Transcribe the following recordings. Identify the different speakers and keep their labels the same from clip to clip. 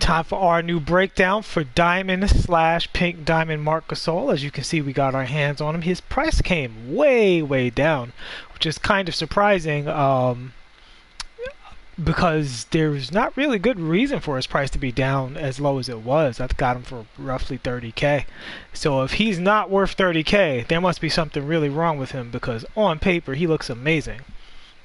Speaker 1: Time for our new breakdown for Diamond / Pink Diamond Marc Gasol. As you can see, we got our hands on him. His price came way down, which is kind of surprising because there's not really good reason for his price to be down as low as it was. I've got him for roughly 30K. So if he's not worth 30K, there must be something really wrong with him, because on paper he looks amazing.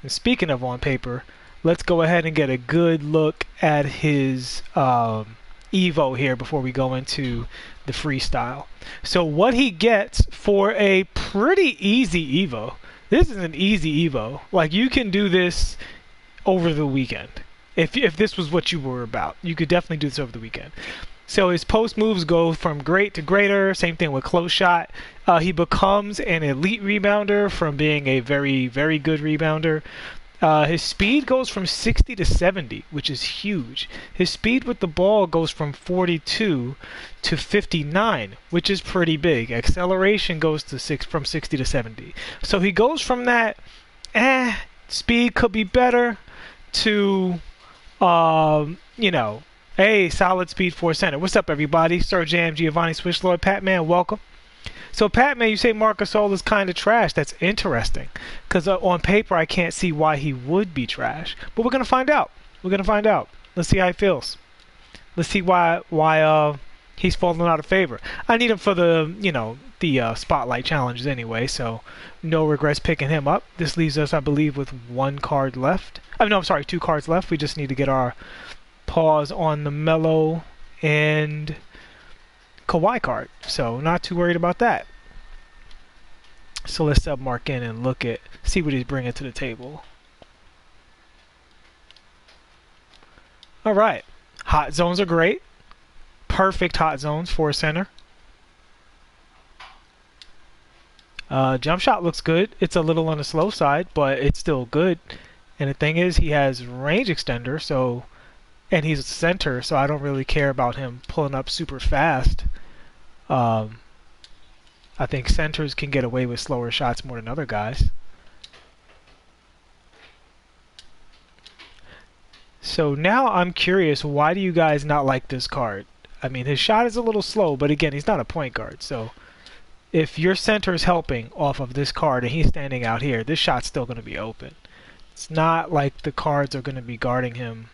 Speaker 1: And speaking of on paper, let's go ahead and get a good look at his EVO here before we go into the freestyle. So what he gets for a pretty easy EVO. This is an easy EVO. Like, you can do this over the weekend. If this was what you were about, you could definitely do this over the weekend. So his post moves go from great to greater. Same thing with close shot. He becomes an elite rebounder from being a very good rebounder. His speed goes from 60 to 70, which is huge. His speed with the ball goes from 42 to 59, which is pretty big. Acceleration goes to from 60 to 70. So he goes from that, speed could be better, to, you know, hey, solid speed for center. What's up, everybody? Sir Jam, Giovanni, Switchlord, Patman, welcome. So, Patman, you say Marc Gasol is kind of trash. That's interesting, because on paper, I can't see why he would be trash. But we're going to find out. We're going to find out. Let's see how he feels. Let's see why he's falling out of favor. I need him for the, you know, the spotlight challenges anyway, so no regrets picking him up. This leaves us, I believe, with one card left. No, I'm sorry, 2 cards left. We just need to get our paws on the Melo and Kawhi card, so not too worried about that. So let's sub Marc in and see what he's bringing to the table. All right, hot zones are great. Perfect hot zones for a center. Jump shot looks good. It's a little on the slow side, but it's still good. And the thing is, he has range extender, so, and he's a center, so I don't really care about him pulling up super fast. I think centers can get away with slower shots more than other guys. So now I'm curious, why do you guys not like this card? I mean, his shot is a little slow, but again, he's not a point guard, so if your center is helping off of this card and he's standing out here, this shot's still going to be open. It's not like the cards are going to be guarding him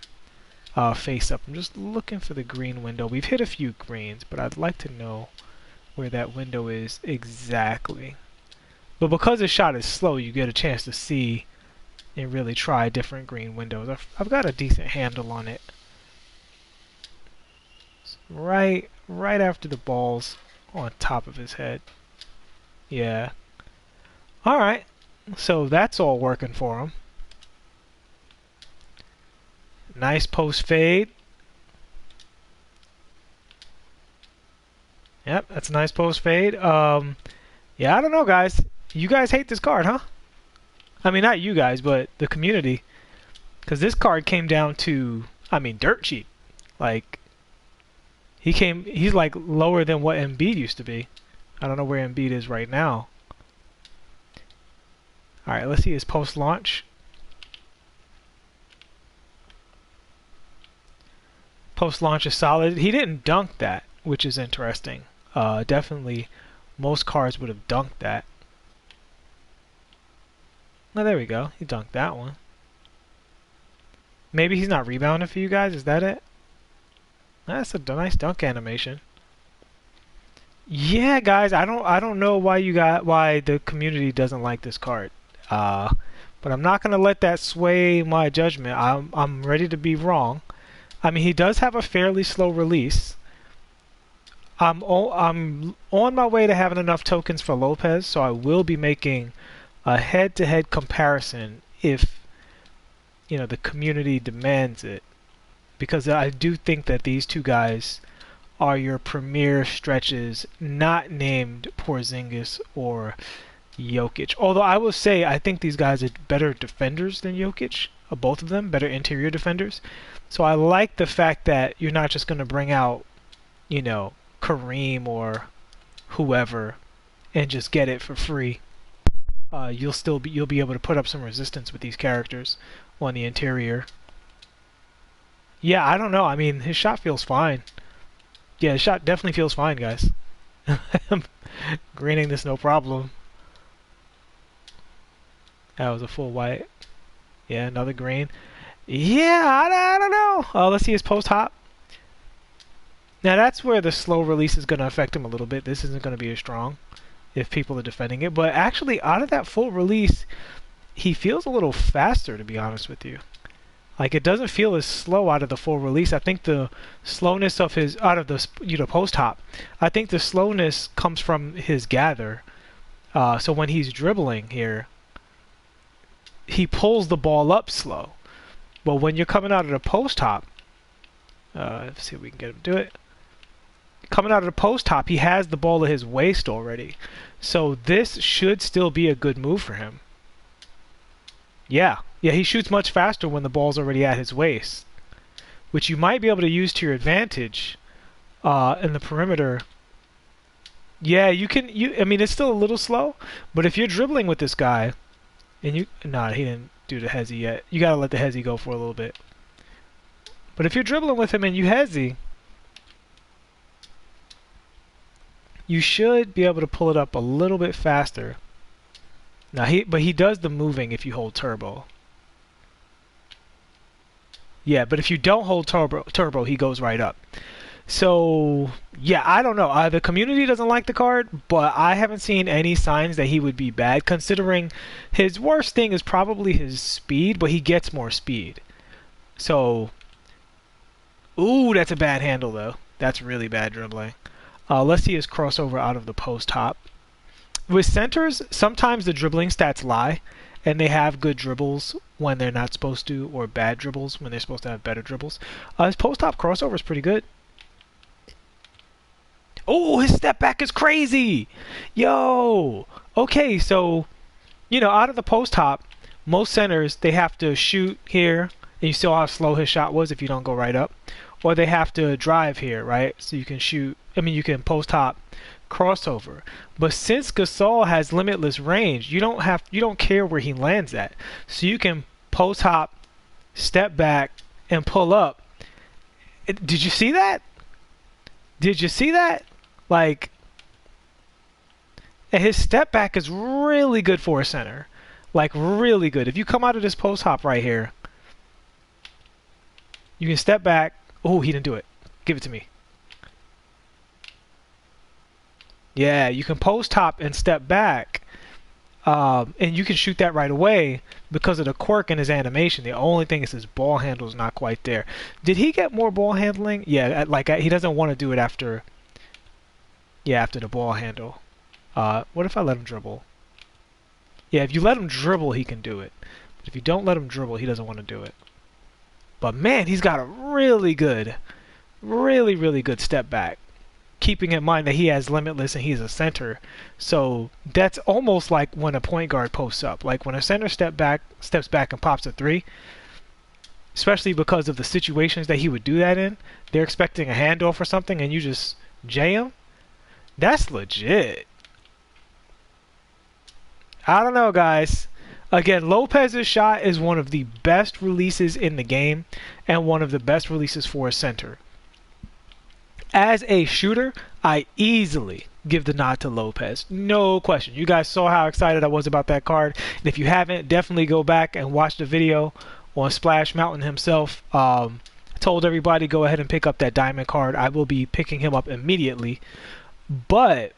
Speaker 1: face up. I'm just looking for the green window. We've hit a few greens, but I'd like to know where that window is exactly. But because his shot is slow, you get a chance to see and really try different green windows. I've got a decent handle on it. It's right after the ball's on top of his head. Yeah. Alright. So that's all working for him. Nice post fade. Yep, that's a nice post fade. Yeah, I don't know, guys. You guys hate this card, huh? I mean, not you guys, but the community. Because this card came down to, I mean, dirt cheap. Like, he's like lower than what Embiid used to be. I don't know where Embiid is right now. Alright, let's see his post launch. Post launch is solid. He didn't dunk that, which is interesting. Definitely most cards would have dunked that. Oh, there we go. He dunked that one. Maybe he's not rebounding for you guys. Is that it? That's a nice dunk animation. Yeah, guys, I don't know why the community doesn't like this card. But I'm not gonna let that sway my judgment. I'm ready to be wrong. I mean, he does have a fairly slow release. I'm on my way to having enough tokens for Lopez, so I will be making a head-to-head comparison if, you know, the community demands it, because I do think that these two guys are your premier stretches, not named Porzingis or Jokic. Although I will say I think these guys are better defenders than Jokic, both of them, better interior defenders. So I like the fact that you're not just going to bring out, you know, Kareem or whoever and just get it for free. You'll be able to put up some resistance with these characters on the interior. Yeah, I don't know. I mean, his shot feels fine. Yeah, his shot definitely feels fine, guys. I'm greening this no problem. That was a full white. Yeah, another green. Yeah, I don't know. Let's see his post hop. Now that's where the slow release is going to affect him a little bit. This isn't going to be as strong if people are defending it. But actually, out of that full release, he feels a little faster, to be honest with you. Like, it doesn't feel as slow out of the full release. I think the slowness of his, out of the, post hop, I think the slowness comes from his gather. So when he's dribbling here, he pulls the ball up slow. But when you're coming out of the post hop, let's see if we can get him to do it. Coming out of the post hop, he has the ball at his waist already. So this should still be a good move for him. Yeah, he shoots much faster when the ball's already at his waist, which you might be able to use to your advantage in the perimeter. Yeah, you can. I mean, it's still a little slow, but if you're dribbling with this guy, and he didn't do the hezzy yet. You gotta let the hezzy go for a little bit. But if you're dribbling with him and you hezzy, you should be able to pull it up a little bit faster. Now but he does the moving if you hold turbo. Yeah, but if you don't hold turbo, he goes right up. So yeah, I don't know. The community doesn't like the card, but I haven't seen any signs that he would be bad, considering his worst thing is probably his speed, but he gets more speed. So, ooh, that's a bad handle though. That's really bad dribbling. Let's see his crossover out of the post hop. With centers, sometimes the dribbling stats lie, and they have good dribbles when they're not supposed to, or bad dribbles when they're supposed to have better dribbles. His post-hop crossover is pretty good. Oh, his step back is crazy! Yo! Okay, so, out of the post-hop, most centers, they have to shoot here, and you saw how slow his shot was if you don't go right up. Or they have to drive here, right? So you can shoot, you can post-hop crossover. But since Gasol has limitless range, you don't care where he lands at. So you can post hop, step back, and pull up. Did you see that? Did you see that? Like, and his step back is really good for a center. Like, really good. If you come out of this post hop right here, you can step back. Oh, he didn't do it. Give it to me. Yeah, you can post hop and step back, and you can shoot that right away because of the quirk in his animation. The only thing is his ball handle is not quite there. Did he get more ball handling? Yeah, he doesn't want to do it after. Yeah, after the ball handle. What if I let him dribble? Yeah, if you let him dribble, he can do it. But if you don't let him dribble, he doesn't want to do it. But man, he's got a really good step back. Keeping in mind that he has limitless and he's a center. So that's almost like when a point guard posts up. Like when a center steps back and pops a three, especially because of the situations that he would do that in, they're expecting a handoff or something and you just J him. That's legit. I don't know, guys. Again, Lopez's shot is one of the best releases in the game and one of the best releases for a center. As a shooter, I easily give the nod to Lopez. No question. You guys saw how excited I was about that card. And if you haven't, definitely go back and watch the video on Splash Mountain himself. I told everybody go ahead and pick up that diamond card. I will be picking him up immediately. But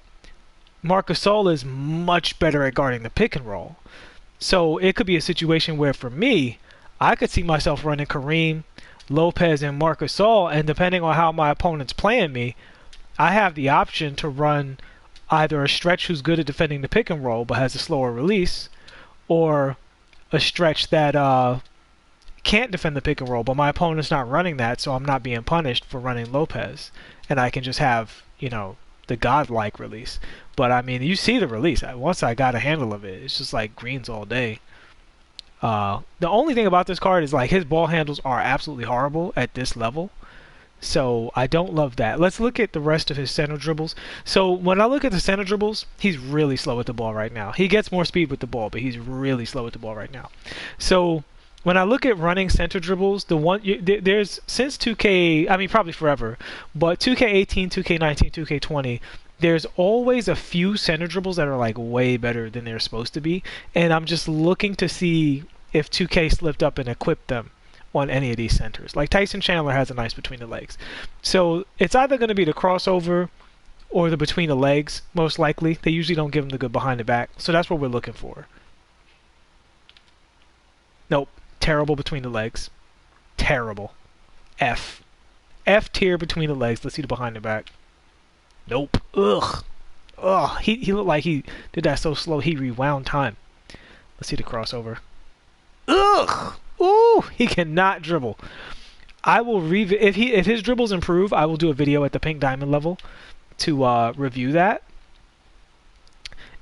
Speaker 1: Marc Gasol is much better at guarding the pick and roll. So it could be a situation where for me, I could see myself running Kareem, Lopez, and Marc Gasol, and depending on how my opponent's playing me, I have the option to run either a stretch who's good at defending the pick and roll but has a slower release, or a stretch that can't defend the pick and roll, but my opponent's not running that, so I'm not being punished for running Lopez, and I can just have, the godlike release. But I mean, you see the release. Once I got a handle of it, it's just like greens all day. The only thing about this card is like his ball handles are absolutely horrible at this level. So I don't love that. Let's look at the rest of his center dribbles. So when I look at the center dribbles, he's really slow with the ball right now. He gets more speed with the ball, but he's really slow with the ball right now. So when I look at running center dribbles, there's since 2K, I mean probably forever, but 2K18, 2K19, 2K20, there's always a few center dribbles that are like way better than they're supposed to be, and I'm just looking to see if 2K slipped up and equipped them on any of these centers. Like Tyson Chandler has a nice between the legs. So it's either going to be the crossover or the between the legs, most likely. They usually don't give them the good behind the back, so that's what we're looking for. Nope. Terrible between the legs. Terrible. F. F tier between the legs. Let's see the behind the back. Nope. Ugh. Ugh. He looked like he did that so slow he rewound time. Let's see the crossover. Ugh. Ooh. He cannot dribble. I will if his dribbles improve, I will do a video at the pink diamond level to review that.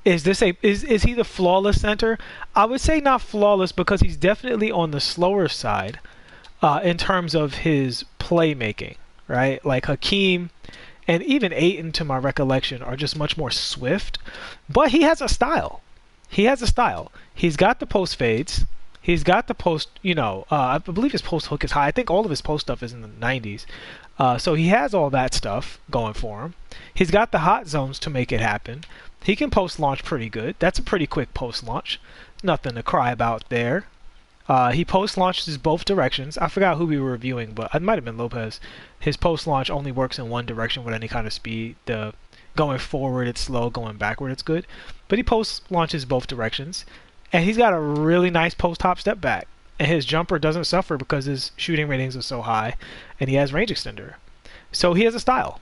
Speaker 1: Is he the flawless center? I would say not flawless because he's definitely on the slower side in terms of his playmaking, right? Like Hakeem and even Ayton, to my recollection, are just much more swift. But he has a style. He has a style. He's got the post fades. He's got the post, I believe his post hook is high. I think all of his post stuff is in the 90s. So he has all that stuff going for him. He's got the hot zones to make it happen. He can post launch pretty good. That's a pretty quick post launch. Nothing to cry about there. He post launches both directions. I forgot who we were reviewing, but it might have been Lopez. His post launch only works in one direction with any kind of speed. Going forward, it's slow. Going backward, it's good. But he post launches both directions. And he's got a really nice post hop step back. And his jumper doesn't suffer because his shooting ratings are so high. And he has range extender. So he has a style,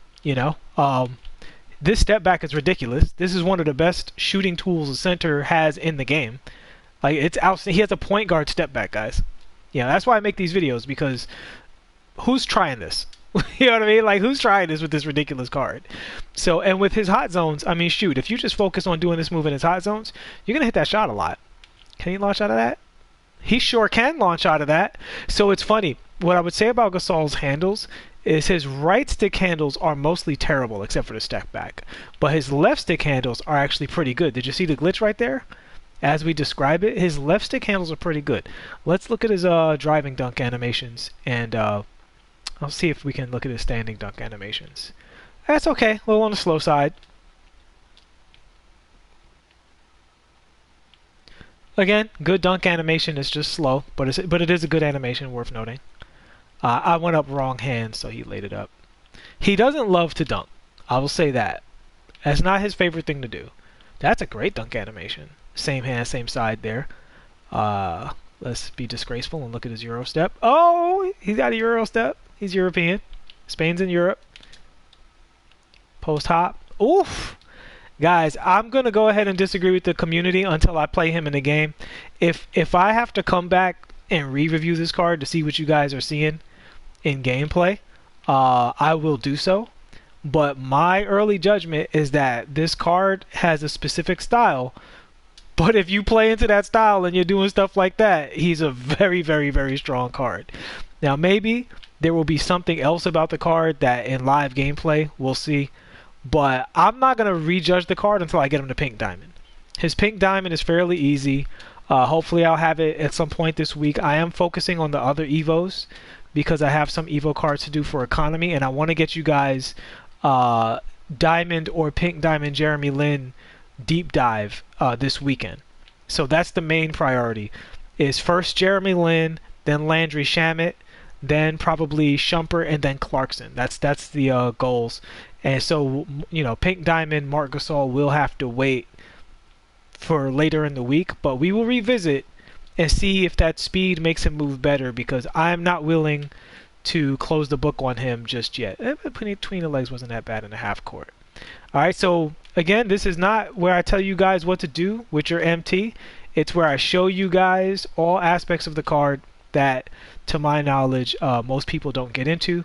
Speaker 1: This step back is ridiculous. This is one of the best shooting tools a center has in the game. Like, it's outstanding. He has a point guard step back, guys. That's why I make these videos, because who's trying this? You know what I mean? Like, who's trying this with this ridiculous card? So, and with his hot zones, I mean, shoot, if you just focus on doing this move in his hot zones, you're going to hit that shot a lot. Can he launch out of that? He sure can launch out of that. So it's funny. What I would say about Gasol's handles is his right stick handles are mostly terrible except for the step back. But his left stick handles are actually pretty good. Did you see the glitch right there? As we describe it, his left stick handles are pretty good. Let's look at his driving dunk animations, and I'll see if we can look at his standing dunk animations. That's okay, a little on the slow side. Again, good dunk animation is just slow, but it is a good animation, worth noting. I went up wrong hand, so he laid it up. He doesn't love to dunk. I will say that. That's not his favorite thing to do. That's a great dunk animation. Same hand, same side there. Let's be disgraceful and look at his Euro step. Oh, he's got a Euro step. He's European. Spain's in Europe. Post hop. Oof. Guys, I'm going to go ahead and disagree with the community until I play him in the game. If I have to come back and re-review this card to see what you guys are seeing in gameplay, I will do so. But my early judgment is that this card has a specific style. But if you play into that style and you're doing stuff like that, he's a very, very, very strong card. Now, maybe there will be something else about the card that in live gameplay we'll see. But I'm not going to rejudge the card until I get him to pink diamond. His pink diamond is fairly easy. Hopefully I'll have it at some point this week. I am focusing on the other EVOs because I have some EVO cards to do for economy, and I want to get you guys diamond or pink diamond Jeremy Lin deep dive this weekend. So that's the main priority. Is first Jeremy Lin, then Landry Shamet, then probably Shumpert, and then Clarkson. That's the goals. And so, pink diamond Marc Gasol will have to wait for later in the week, but we will revisit and see if that speed makes him move better, because I'm not willing to close the book on him just yet. Between the legs wasn't that bad in the half court. Alright, so again, this is not where I tell you guys what to do with your MT. It's where I show you guys all aspects of the card that, to my knowledge, most people don't get into.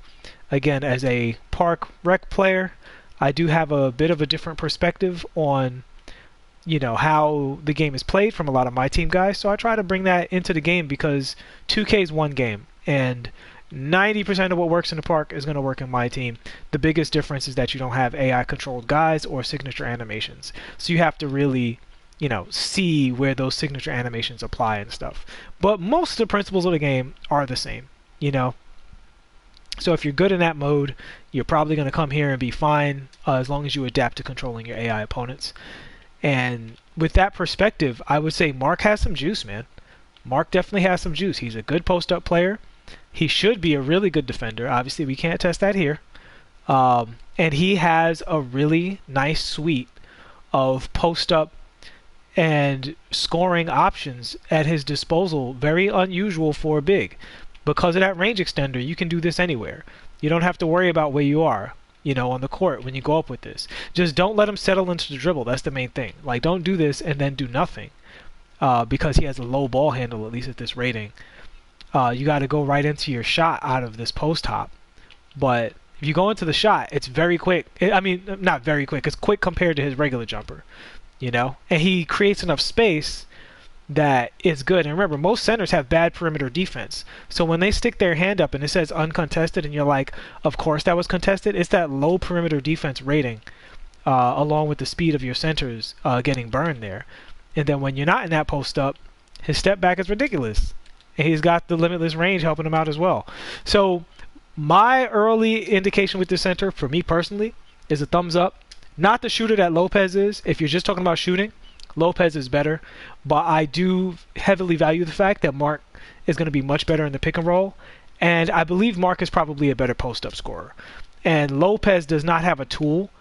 Speaker 1: Again, as a park rec player, I do have a bit of a different perspective on how the game is played from a lot of MyTeam guys. So I try to bring that into the game, because 2K is one game, and 90% of what works in the park is going to work in MyTeam. The biggest difference is that you don't have AI controlled guys or signature animations. So you have to really you know, see where those signature animations apply and stuff. But most of the principles of the game are the same, you know. So if you're good in that mode, you're probably going to come here and be fine as long as you adapt to controlling your AI opponents. And with that perspective, I would say Marc has some juice, man. Marc definitely has some juice. He's a good post-up player. He should be a really good defender. Obviously, we can't test that here. And he has a really nice suite of post-up and scoring options at his disposal. Very unusual for a big. Because of that range extender, you can do this anywhere. You don't have to worry about where you are, you know, on the court when you go up with this. Just don't let him settle into the dribble. That's the main thing. Like, don't do this and then do nothing. Because he has a low ball handle, at least at this rating. You got to go right into your shot out of this post hop. But if you go into the shot, it's very quick. I mean, not very quick. It's quick compared to his regular jumper, you know? And he creates enough space that is good. And remember, most centers have bad perimeter defense. So when they stick their hand up and it says uncontested and you're like, of course that was contested, it's that low perimeter defense rating along with the speed of your centers getting burned there. And then when you're not in that post up, his step back is ridiculous. And he's got the limitless range helping him out as well. So my early indication with this center, for me personally, is a thumbs up. Not the shooter that Lopez is. If you're just talking about shooting, Lopez is better, but I do heavily value the fact that Marc is going to be much better in the pick and roll, and I believe Marc is probably a better post-up scorer. And Lopez does not have a tool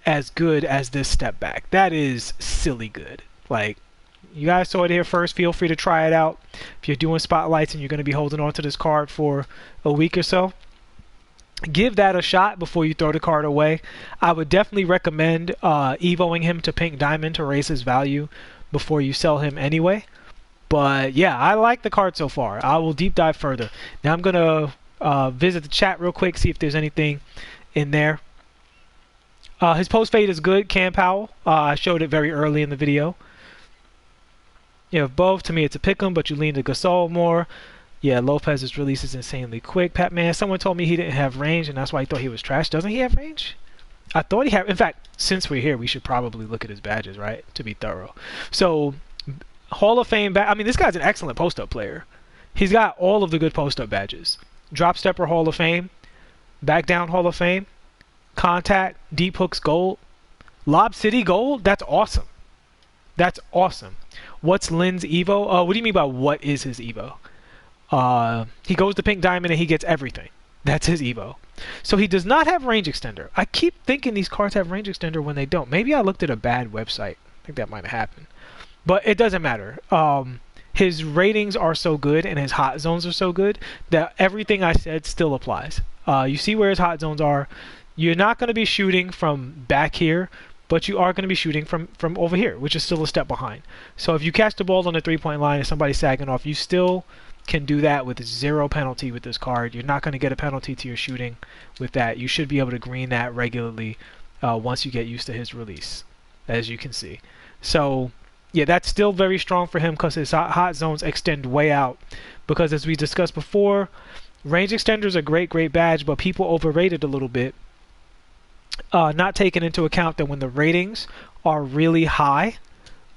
Speaker 1: as good as this step back. That is silly good. Like, you guys saw it here first. Feel free to try it out. If you're doing spotlights and you're going to be holding on to this card for a week or so, give that a shot before you throw the card away. I would definitely recommend EVOing him to Pink Diamond to raise his value before you sell him anyway. But yeah, I like the card so far. I will deep dive further. Now I'm going to visit the chat real quick, see if there's anything in there. His post fade is good, Cam Powell. I showed it very early in the video. You have both. To me, it's a pick 'em, but you lean to Gasol more. Yeah, Lopez's release is insanely quick. Pat-Man, someone told me he didn't have range, and that's why he thought he was trash. Doesn't he have range? I thought he had... In fact, since we're here, we should probably look at his badges, right? To be thorough. So, Hall of Fame... I mean, this guy's an excellent post-up player. He's got all of the good post-up badges. Drop Stepper Hall of Fame. Back Down Hall of Fame. Contact. Deep Hooks Gold. Lob City Gold? That's awesome. That's awesome. What's Lynn's EVO? What do you mean by what is his EVO? He goes to Pink Diamond and he gets everything. That's his EVO. So he does not have range extender. I keep thinking these cards have range extender when they don't. Maybe I looked at a bad website. I think that might have happened. But it doesn't matter. His ratings are so good and his hot zones are so good that everything I said still applies. You see where his hot zones are. You're not going to be shooting from back here, but you are going to be shooting from over here, which is still a step behind. So if you catch the ball on the three-point line and somebody's sagging off, you still can do that with zero penalty with this card. You're not going to get a penalty to your shooting with that. You should be able to green that regularly once you get used to his release, as you can see. So yeah, that's still very strong for him because his hot zones extend way out. Because as we discussed before, range extenders are great badge, but people overrate it a little bit. Not taking into account that when the ratings are really high,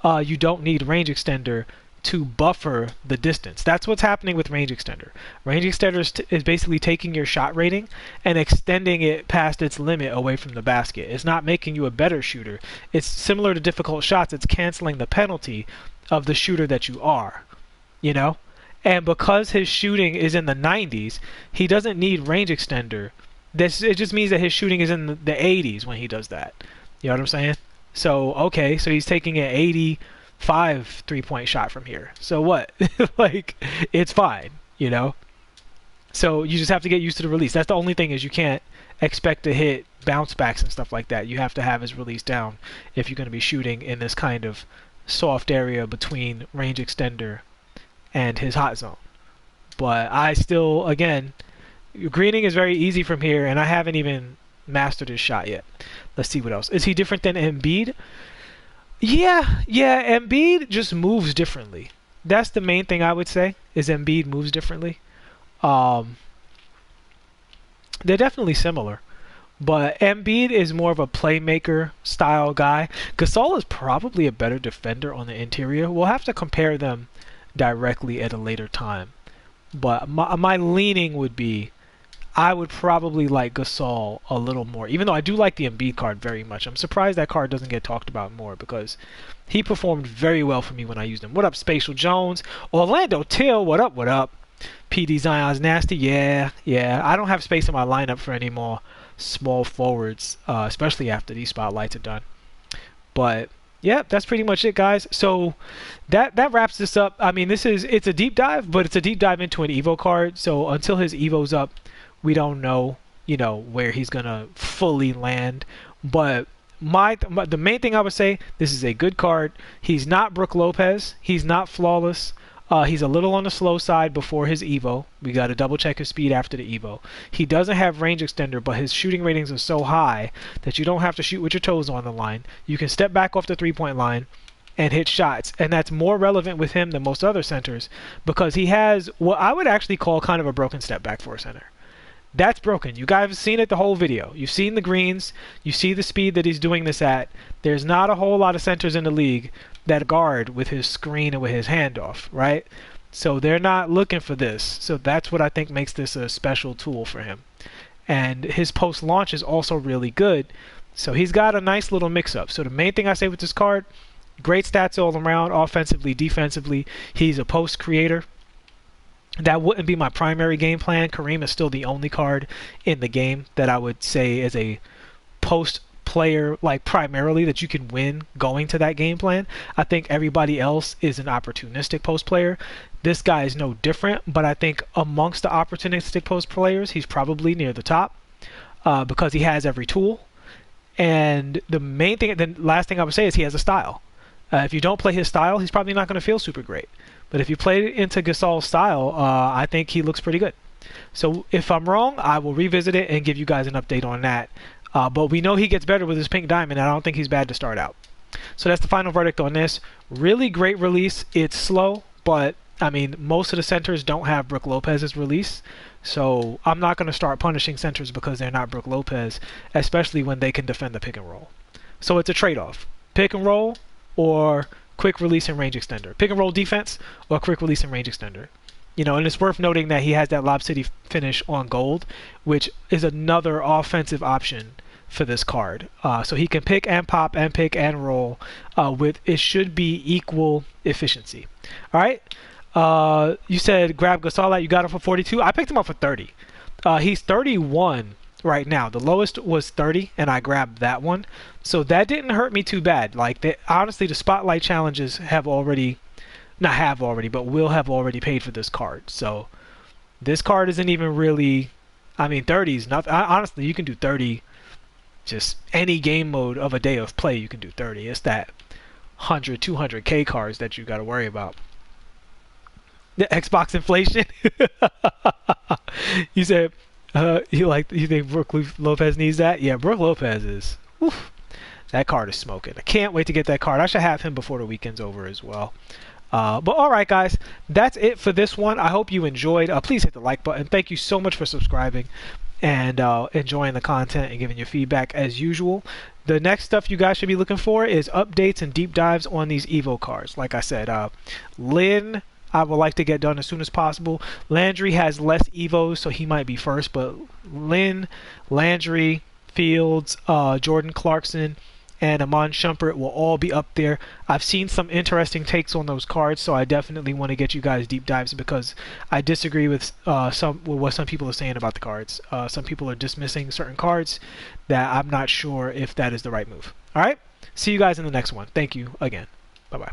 Speaker 1: you don't need range extender to buffer the distance. That's what's happening with range extender. Range extender is basically taking your shot rating and extending it past its limit away from the basket. It's not making you a better shooter. It's similar to difficult shots. It's canceling the penalty of the shooter that you are, you know? And because his shooting is in the 90s, he doesn't need range extender. It just means that his shooting is in the 80s when he does that. You know what I'm saying? So, okay, so he's taking an 85 three-point shot from here. So what? Like, it's fine, you know? So you just have to get used to the release. That's the only thing, is you can't expect to hit bounce backs and stuff like that. You have to have his release down if you're going to be shooting in this kind of soft area between range extender and his hot zone. But I still, again... Greening is very easy from here, and I haven't even mastered his shot yet. Let's see what else. Is he different than Embiid? Yeah, Embiid just moves differently. That's the main thing I would say, is Embiid moves differently. They're definitely similar, But Embiid is more of a playmaker style guy. Gasol is probably a better defender on the interior. We'll have to compare them directly at a later time. But my leaning would be I would probably like Gasol a little more, even though I do like the Embiid card very much. I'm surprised that card doesn't get talked about more because he performed very well for me when I used him. What up, Spatial Jones? Orlando Till, what up, what up? PD Zion's nasty, yeah. I don't have space in my lineup for any more small forwards, especially after these spotlights are done. But yeah, that's pretty much it, guys. So that wraps this up. I mean, it's a deep dive, but it's a deep dive into an EVO card. So until his EVO's up, we don't know, where he's gonna fully land. But the main thing I would say, this is a good card. He's not Brook Lopez. He's not flawless. He's a little on the slow side before his EVO. We got to double check his speed after the EVO. He doesn't have range extender, but his shooting ratings are so high that you don't have to shoot with your toes on the line. You can step back off the three-point line and hit shots, and that's more relevant with him than most other centers because he has what I would actually call kind of a broken step back for a center. That's broken. You guys have seen it the whole video. You've seen the greens. You see the speed that he's doing this at. There's not a whole lot of centers in the league that guard with his screen and with his handoff, right? So they're not looking for this. So that's what I think makes this a special tool for him. And his post launch is also really good. So he's got a nice little mix-up. So the main thing I say with this card, great stats all around, offensively, defensively. He's a post creator. That wouldn't be my primary game plan. Kareem is still the only card in the game that I would say is a post player, like primarily that you can win going to that game plan. I think everybody else is an opportunistic post player. This guy is no different, but I think amongst the opportunistic post players, he's probably near the top because he has every tool. And the last thing I would say is he has a style. If you don't play his style, he's probably not going to feel super great. But if you play into Gasol's style, I think he looks pretty good. So if I'm wrong, I will revisit it and give you guys an update on that. But we know he gets better with his pink diamond, and I don't think he's bad to start out. So that's the final verdict on this. Really great release. It's slow, but I mean, most of the centers don't have Brook Lopez's release. So I'm not going to start punishing centers because they're not Brook Lopez, especially when they can defend the pick and roll. So it's a trade-off. Pick and roll or quick release and range extender. Pick and roll defense or quick release and range extender. And it's worth noting that he has that Lob City finish on gold, which is another offensive option for this card. So he can pick and pop and pick and roll with it should be equal efficiency. All right. You said grab Gasol out. You got him for 42. I picked him up for 30. He's 31 right now. The lowest was 30, and I grabbed that one. So that didn't hurt me too bad. Honestly, the spotlight challenges have already, not have already, but will have already paid for this card. So this card isn't even really, 30 is nothing. Honestly, you can do 30, just any game mode of a day of play, you can do 30. It's that 100, 200K cards that you got to worry about. The Xbox inflation. You said, you think Brook Lopez needs that? Yeah, Brook Lopez is. Oof, that card is smoking. I can't wait to get that card. I should have him before the weekend's over as well. But all right, guys, that's it for this one. I hope you enjoyed. Please hit the like button. Thank you so much for subscribing and enjoying the content and giving your feedback as usual. The next stuff you guys should be looking for is updates and deep dives on these EVO cards. Like I said, Lynn, I would like to get done as soon as possible. Landry has less EVOs, so he might be first, but Lynn, Landry, Fields, Jordan Clarkson, and Amon Shumpert will all be up there. I've seen some interesting takes on those cards, so I definitely want to get you guys deep dives because I disagree with what some people are saying about the cards. Some people are dismissing certain cards that I'm not sure if that is the right move. All right? See you guys in the next one. Thank you again. Bye-bye.